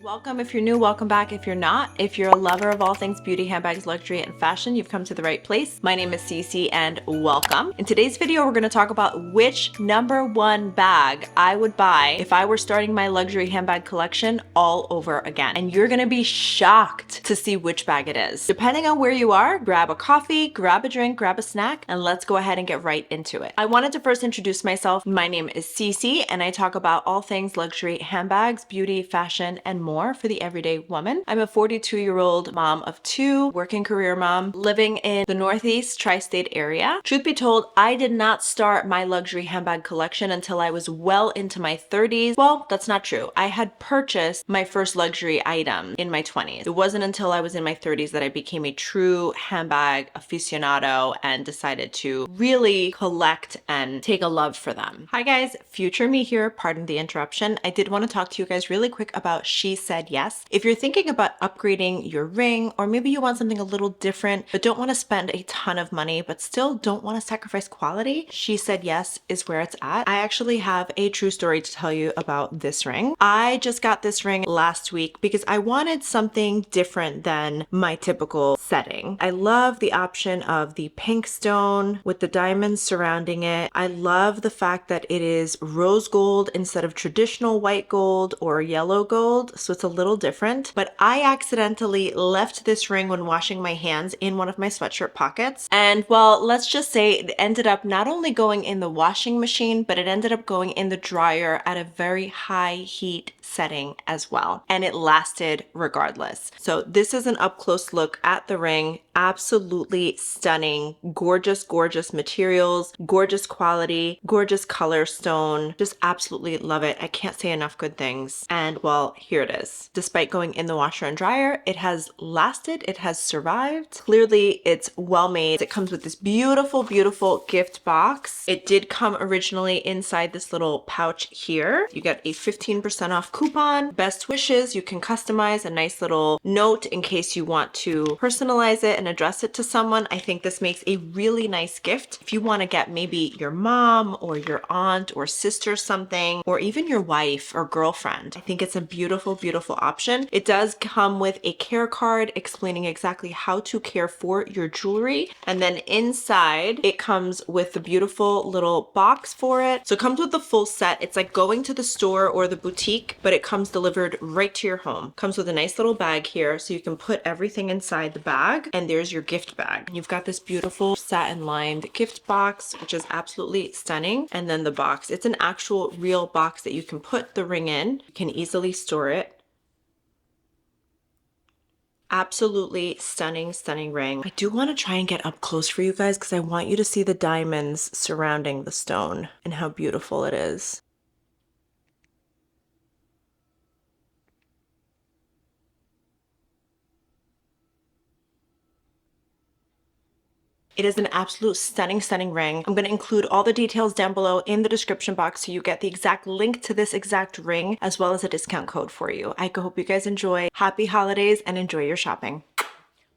Welcome if you're new, welcome back if you're not. If you're a lover of all things beauty, handbags, luxury, and fashion, you've come to the right place. My name is Cece and welcome. In today's video, we're gonna talk about which #1 bag I would buy if I were starting my luxury handbag collection all over again. And you're gonna be shocked to see which bag it is. Depending on where you are, grab a coffee, grab a drink, grab a snack, and let's go ahead and get right into it. I wanted to first introduce myself. My name is Cece and I talk about all things luxury handbags, beauty, fashion, and more for the everyday woman. I'm a 42-year-old mom of two, working career mom, living in the Northeast tri-state area. Truth be told, I did not start my luxury handbag collection until I was well into my 30s. Well, that's not true. I had purchased my first luxury item in my 20s. It wasn't until I was in my 30s that I became a true handbag aficionado and decided to really collect and take a love for them. Hi guys, future me here. Pardon the interruption. I did want to talk to you guys really quick about She Said Yes. If you're thinking about upgrading your ring, or maybe you want something a little different, but don't want to spend a ton of money, but still don't want to sacrifice quality, She Said Yes is where it's at. I actually have a true story to tell you about this ring. I just got this ring last week because I wanted something different than my typical setting. I love the option of the pink stone with the diamonds surrounding it. I love the fact that it is rose gold instead of traditional white gold or yellow gold, so it's a little different. But I accidentally left this ring when washing my hands in one of my sweatshirt pockets. And well, let's just say it ended up not only going in the washing machine, but it ended up going in the dryer at a very high heat setting as well. And it lasted regardless. So this is an up close look at the ring. Absolutely stunning, gorgeous, gorgeous materials, gorgeous quality, gorgeous color stone. Just absolutely love it. I can't say enough good things. And well, here it is. Despite going in the washer and dryer, it has lasted, it has survived. Clearly it's well made. It comes with this beautiful, beautiful gift box. It did come originally inside this little pouch here. You get a 15% off coupon. Best wishes, you can customize a nice little note in case you want to personalize it and address it to someone. I think this makes a really nice gift. If you want to get maybe your mom or your aunt or sister something, or even your wife or girlfriend, I think it's a beautiful, beautiful option. It does come with a care card explaining exactly how to care for your jewelry. And then inside it comes with the beautiful little box for it. So it comes with the full set. It's like going to the store or the boutique, but it comes delivered right to your home. Comes with a nice little bag here so you can put everything inside the bag, and there's your gift bag. You've got this beautiful satin lined gift box, which is absolutely stunning. And then the box, it's an actual real box that you can put the ring in. You can easily store it. Absolutely stunning, stunning ring. I do want to try and get up close for you guys because I want you to see the diamonds surrounding the stone and how beautiful it is. It is an absolute stunning, stunning ring. I'm going to include all the details down below in the description box so you get the exact link to this exact ring as well as a discount code for you. I hope you guys enjoy. Happy holidays and enjoy your shopping.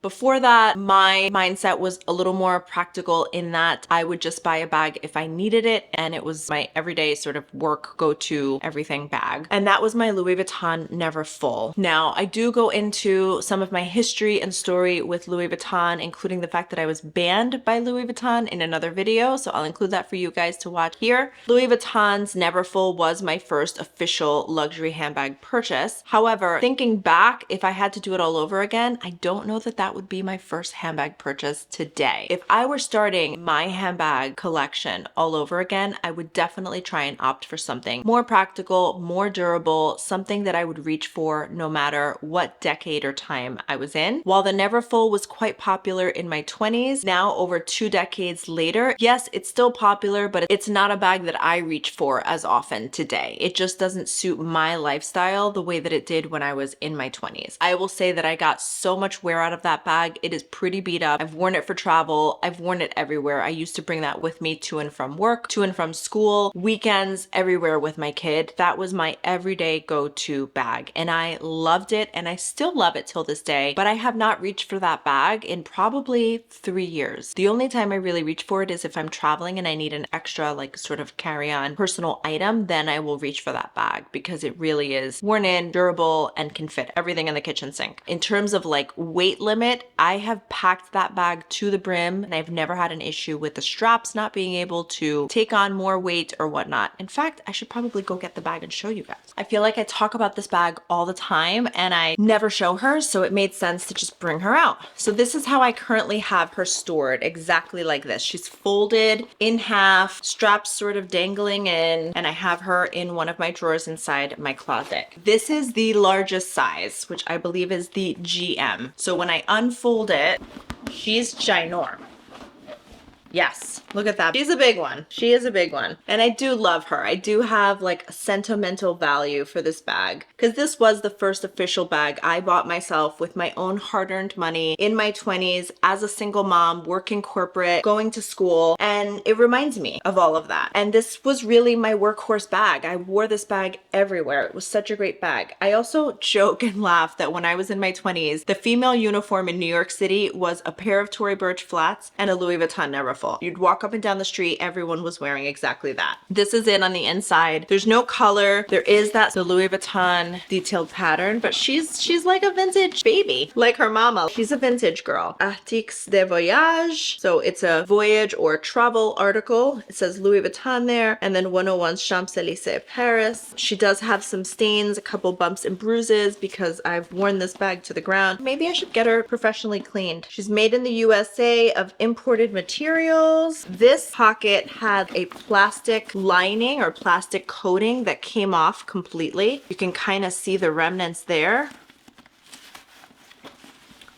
Before that, my mindset was a little more practical in that I would just buy a bag if I needed it, and it was my everyday sort of work go-to everything bag. And that was my Louis Vuitton Neverfull. Now, I do go into some of my history and story with Louis Vuitton, including the fact that I was banned by Louis Vuitton in another video, so I'll include that for you guys to watch here. Louis Vuitton's Neverfull was my first official luxury handbag purchase. However, thinking back, if I had to do it all over again, I don't know that that would be my first handbag purchase today. If I were starting my handbag collection all over again, I would definitely try and opt for something more practical, more durable, something that I would reach for no matter what decade or time I was in. While the Neverfull was quite popular in my 20s, now over 2 decades later, yes, it's still popular, but it's not a bag that I reach for as often today. It just doesn't suit my lifestyle the way that it did when I was in my 20s. I will say that I got so much wear out of that that bag. It is pretty beat up. I've worn it for travel. I've worn it everywhere. I used to bring that with me to and from work, to and from school, weekends, everywhere with my kid. That was my everyday go-to bag, and I loved it, and I still love it till this day, but I have not reached for that bag in probably 3 years. The only time I really reach for it is if I'm traveling and I need an extra like sort of carry-on personal item, then I will reach for that bag because it really is worn in, durable, and can fit everything in the kitchen sink. In terms of like weight limit, I have packed that bag to the brim, and I've never had an issue with the straps not being able to take on more weight or whatnot. In fact, I should probably go get the bag and show you guys. I feel like I talk about this bag all the time and I never show her, so it made sense to just bring her out. So this is how I currently have her stored, exactly like this. She's folded in half, straps sort of dangling in, and I have her in one of my drawers inside my closet. This is the largest size, which I believe is the GM. So when I unfold it, she's ginormous. Yes, look at that. She's a big one. She is a big one. And I do love her. I do have like a sentimental value for this bag because this was the first official bag I bought myself with my own hard-earned money in my 20s as a single mom, working corporate, going to school. And it reminds me of all of that. And this was really my workhorse bag. I wore this bag everywhere. It was such a great bag. I also joke and laugh that when I was in my 20s, the female uniform in New York City was a pair of Tory Burch flats and a Louis Vuitton Neverfull. You'd walk up and down the street, everyone was wearing exactly that. This is it on the inside. There's no color. There is the Louis Vuitton detailed pattern, but she's like a vintage baby, like her mama. She's a vintage girl. Articles de voyage. So it's a voyage or travel article. It says Louis Vuitton there, and then 101 Champs-Élysées, Paris. She does have some stains, a couple bumps and bruises because I've worn this bag to the ground. Maybe I should get her professionally cleaned. She's made in the USA of imported material. This pocket had a plastic lining or plastic coating that came off completely. You can kind of see the remnants there.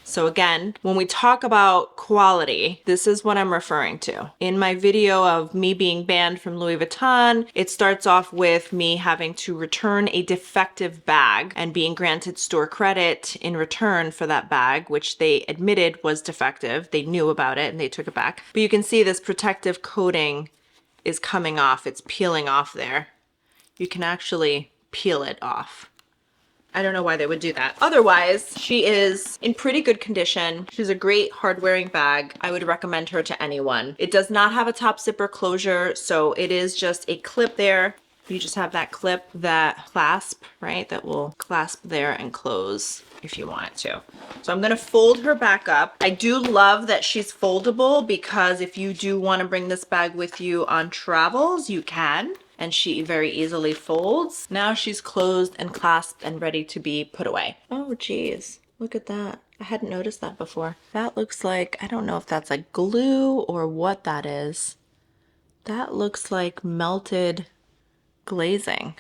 So again, when we talk about quality, this is what I'm referring to. In my video of me being banned from Louis Vuitton, it starts off with me having to return a defective bag and being granted store credit in return for that bag, which they admitted was defective. They knew about it and they took it back. But you can see this protective coating is coming off. It's peeling off there. You can actually peel it off. I don't know why they would do that. Otherwise, she is in pretty good condition. She's a great hard-wearing bag. I would recommend her to anyone. It does not have a top zipper closure, so it is just a clip there. You just have that clip, that clasp, right? That will clasp there and close if you want it to. So I'm gonna fold her back up. I do love that she's foldable because if you do wanna bring this bag with you on travels, you can. And she very easily folds. Now she's closed and clasped and ready to be put away. Oh geez, look at that. I hadn't noticed that before. That looks like, I don't know if that's like glue or what that is. That looks like melted glazing.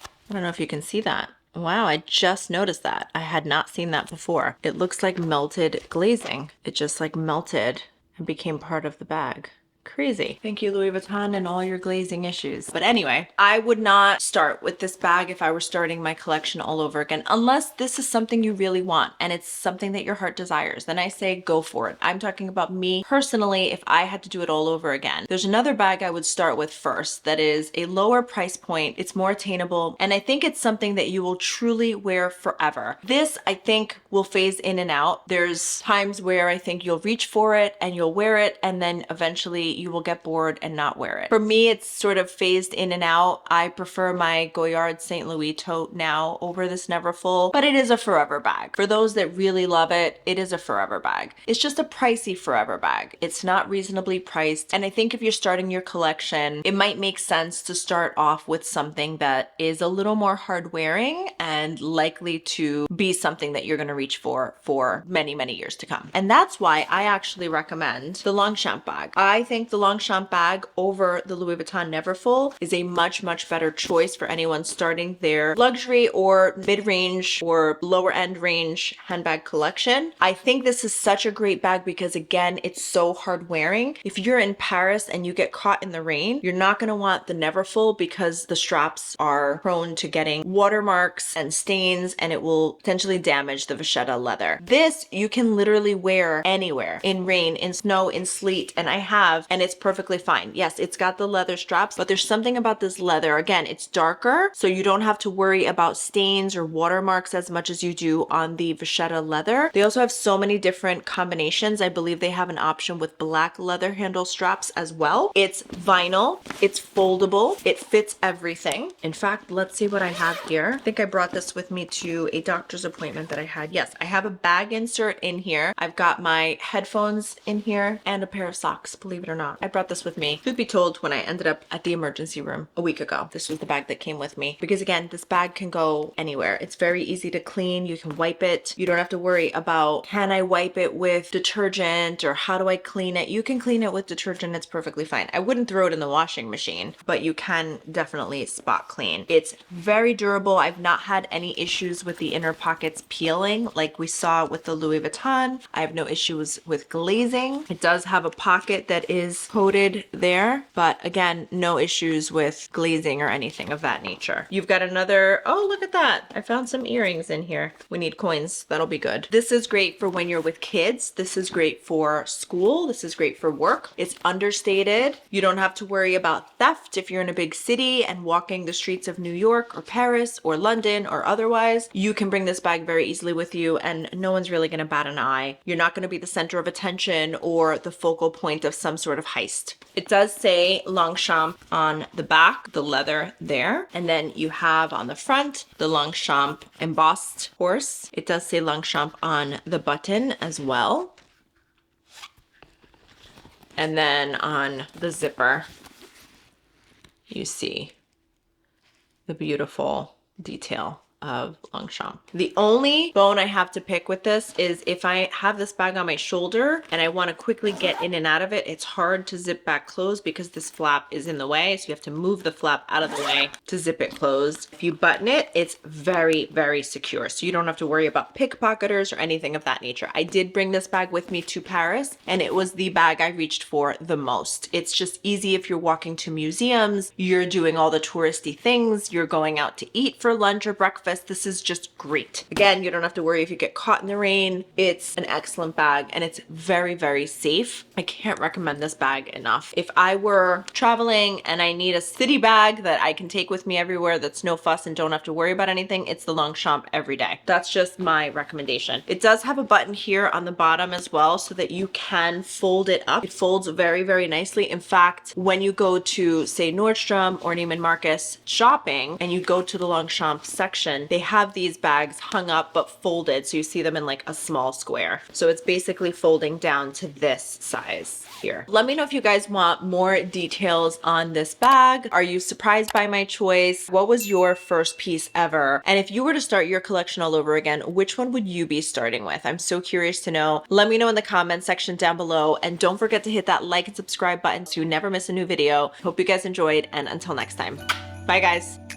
I don't know if you can see that. Wow, I just noticed that. I had not seen that before. It looks like melted glazing. It just like melted and became part of the bag. Crazy. Thank you, Louis Vuitton, and all your glazing issues. But anyway, I would not start with this bag if I were starting my collection all over again, unless this is something you really want and it's something that your heart desires. Then I say go for it. I'm talking about me personally if I had to do it all over again. There's another bag I would start with first that is a lower price point. It's more attainable, and I think it's something that you will truly wear forever. This, I think, will phase in and out. There's times where I think you'll reach for it and you'll wear it, and then eventually you will get bored and not wear it. For me, it's sort of phased in and out. I prefer my Goyard St. Louis tote now over this Neverfull, but it is a forever bag. For those that really love it, it is a forever bag. It's just a pricey forever bag. It's not reasonably priced, and I think if you're starting your collection, it might make sense to start off with something that is a little more hard wearing and likely to be something that you're going to reach for many, many years to come. And that's why I actually recommend the Longchamp bag. I think the Longchamp bag over the Louis Vuitton Neverfull is a much, much better choice for anyone starting their luxury or mid-range or lower end range handbag collection. I think this is such a great bag because again, it's so hard wearing. If you're in Paris and you get caught in the rain, you're not going to want the Neverfull because the straps are prone to getting watermarks and stains, and it will potentially damage the vachetta leather. This you can literally wear anywhere, in rain, in snow, in sleet, and I have, and it's perfectly fine. Yes, it's got the leather straps, but there's something about this leather. Again, it's darker, so you don't have to worry about stains or watermarks as much as you do on the vachetta leather. They also have so many different combinations. I believe they have an option with black leather handle straps as well. It's vinyl, it's foldable, it fits everything. In fact, let's see what I have here. I think I brought this with me to a doctor's appointment that I had. Yes, I have a bag insert in here. I've got my headphones in here and a pair of socks, believe it or not. I brought this with me. Truth be told, when I ended up at the emergency room a week ago, this was the bag that came with me. Because again, this bag can go anywhere. It's very easy to clean. You can wipe it. You don't have to worry about, can I wipe it with detergent or how do I clean it? You can clean it with detergent. It's perfectly fine. I wouldn't throw it in the washing machine, but you can definitely spot clean. It's very durable. I've not had any issues with the inner pockets peeling like we saw with the Louis Vuitton. I have no issues with glazing. It does have a pocket that is coated there, but again, no issues with glazing or anything of that nature. You've got another, oh, look at that. I found some earrings in here. We need coins. That'll be good. This is great for when you're with kids. This is great for school. This is great for work. It's understated. You don't have to worry about theft if you're in a big city and walking the streets of New York or Paris or London or otherwise. You can bring this bag very easily with you and no one's really going to bat an eye. You're not going to be the center of attention or the focal point of some sort of heist. It does say Longchamp on the back, the leather there. And then you have on the front, the Longchamp embossed horse. It does say Longchamp on the button as well. And then on the zipper, you see the beautiful detail of Longchamp. The only bone I have to pick with this is if I have this bag on my shoulder and I want to quickly get in and out of it, it's hard to zip back closed because this flap is in the way. So you have to move the flap out of the way to zip it closed. If you button it, it's very, very secure. So you don't have to worry about pickpocketers or anything of that nature. I did bring this bag with me to Paris and it was the bag I reached for the most. It's just easy if you're walking to museums, you're doing all the touristy things, you're going out to eat for lunch or breakfast. This is just great. Again, you don't have to worry if you get caught in the rain. It's an excellent bag and it's very, very safe. I can't recommend this bag enough. If I were traveling and I need a city bag that I can take with me everywhere that's no fuss and don't have to worry about anything, it's the Longchamp every day. That's just my recommendation. It does have a button here on the bottom as well so that you can fold it up. It folds very, very nicely. In fact, when you go to say Nordstrom or Neiman Marcus shopping and you go to the Longchamp section, they have these bags hung up but folded, so you see them in like a small square. So it's basically folding down to this size here. Let me know if you guys want more details on this bag. Are you surprised by my choice? What was your first piece ever? And if you were to start your collection all over again, which one would you be starting with? I'm so curious to know. Let me know in the comment section down below, and don't forget to hit that like and subscribe button so you never miss a new video. Hope you guys enjoyed, and until next time, bye guys.